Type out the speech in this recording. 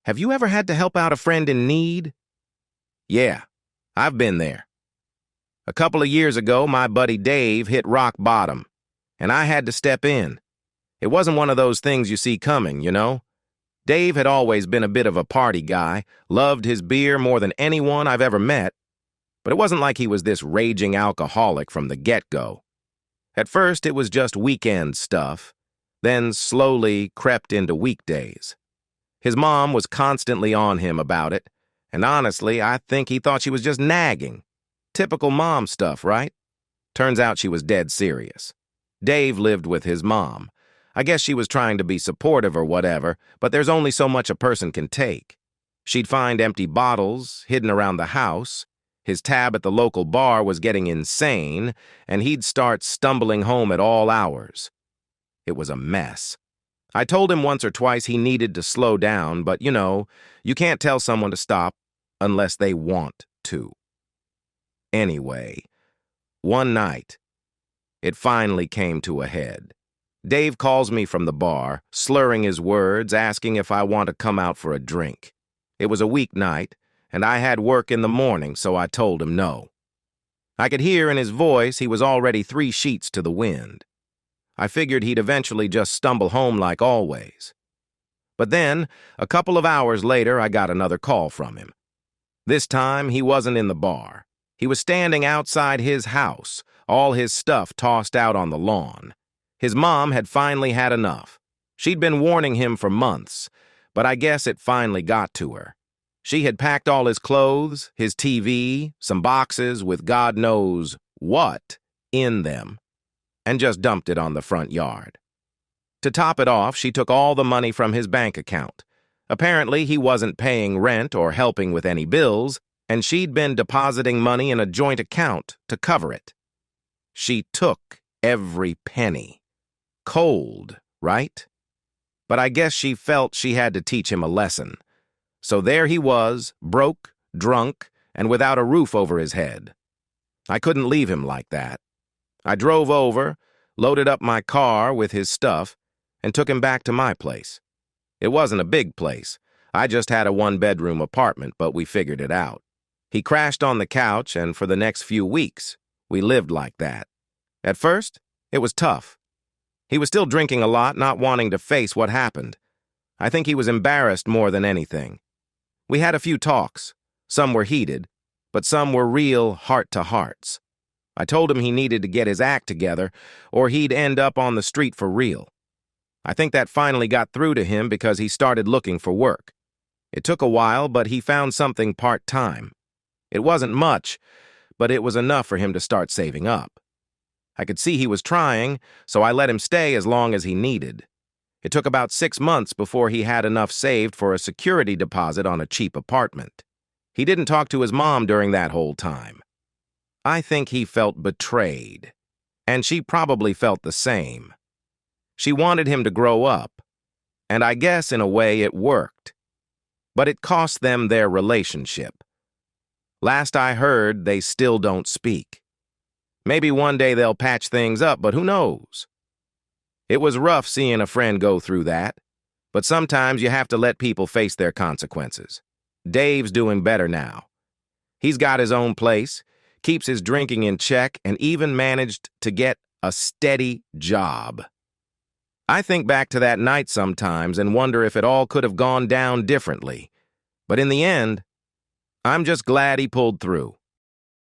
Have you ever had to help out a friend in need? Yeah, I've been there. A couple of years ago, my buddy Dave hit rock bottom, and I had to step in. It wasn't one of those things you see coming, you know? Dave had always been a bit of a party guy, loved his beer more than anyone I've ever met, but it wasn't like he was this raging alcoholic from the get-go. At first, it was just weekend stuff, then slowly crept into weekdays. His mom was constantly on him about it, and honestly, I think he thought she was just nagging. Typical mom stuff, right? Turns out she was dead serious. Dave lived with his mom. I guess she was trying to be supportive or whatever, but there's only so much a person can take. She'd find empty bottles hidden around the house. His tab at the local bar was getting insane, and he'd start stumbling home at all hours. It was a mess. I told him once or twice he needed to slow down, but you can't tell someone to stop unless they want to. Anyway, one night, it finally came to a head. Dave calls me from the bar, slurring his words, asking if I want to come out for a drink. It was a weeknight, and I had work in the morning, so I told him no. I could hear in his voice he was already 3 sheets to the wind. I figured he'd eventually just stumble home like always. But then, a couple of hours later, I got another call from him. This time, he wasn't in the bar. He was standing outside his house, all his stuff tossed out on the lawn. His mom had finally had enough. She'd been warning him for months, but I guess it finally got to her. She had packed all his clothes, his TV, some boxes with God knows what in them, and just dumped it on the front yard. To top it off, she took all the money from his bank account. Apparently, he wasn't paying rent or helping with any bills, and she'd been depositing money in a joint account to cover it. She took every penny. Cold, right? But I guess she felt she had to teach him a lesson. So there he was, broke, drunk, and without a roof over his head. I couldn't leave him like that. I drove over, loaded up my car with his stuff, and took him back to my place. It wasn't a big place. I just had a 1-bedroom apartment, but we figured it out. He crashed on the couch, and for the next few weeks, we lived like that. At first, it was tough. He was still drinking a lot, not wanting to face what happened. I think he was embarrassed more than anything. We had a few talks. Some were heated, but some were real heart-to-hearts. I told him he needed to get his act together, or he'd end up on the street for real. I think that finally got through to him because he started looking for work. It took a while, but he found something part-time. It wasn't much, but it was enough for him to start saving up. I could see he was trying, so I let him stay as long as he needed. It took about 6 months before he had enough saved for a security deposit on a cheap apartment. He didn't talk to his mom during that whole time. I think he felt betrayed, and she probably felt the same. She wanted him to grow up, and I guess in a way it worked. But it cost them their relationship. Last I heard, they still don't speak. Maybe one day they'll patch things up, but who knows? It was rough seeing a friend go through that, but sometimes you have to let people face their consequences. Dave's doing better now. He's got his own place, keeps his drinking in check, and even managed to get a steady job. I think back to that night sometimes and wonder if it all could have gone down differently. But in the end, I'm just glad he pulled through.